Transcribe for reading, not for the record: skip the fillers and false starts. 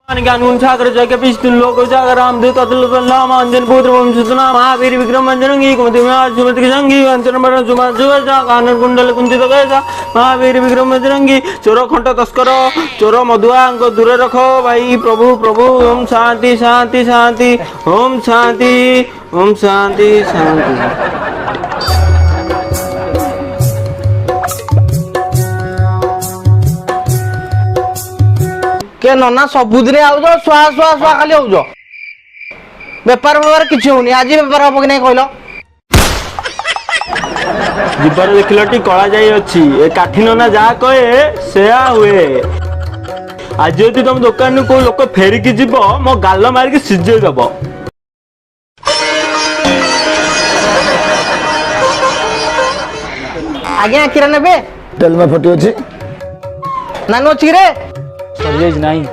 ज्ञान सागर जगह विष्णु लोक जागर रामदेव तत्व अंजन पुत्र वंशना महावीर विक्रम अंजनंगी कुमति में सुमति संगी अंजन बरण सुमा सुवजा कानन कुंडल कुंजित कैसा महावीर विक्रम अंजनंगी चोर खंड तस्कर चोर मधुआ को दूर रखो भाई प्रभु प्रभु ओम शांति शांति शांति ओम शांति ओम शांति शांति। के नना सबुदिन आउज शुआ शुआ शुआ खाली आउज बेपार बेपार किसी होनी आज बेपार हम कि नहीं कहल जीवन देखल कला जाई अच्छी ए काठी नना जा कहे से हुए। आज यदि तुम दुकान को लोक फेरिकी जीव मो गाल मारिक सिझे दब। आज्ञा किरा नेबे तेल में फटी अच्छी नानू अच्छी रे नहीं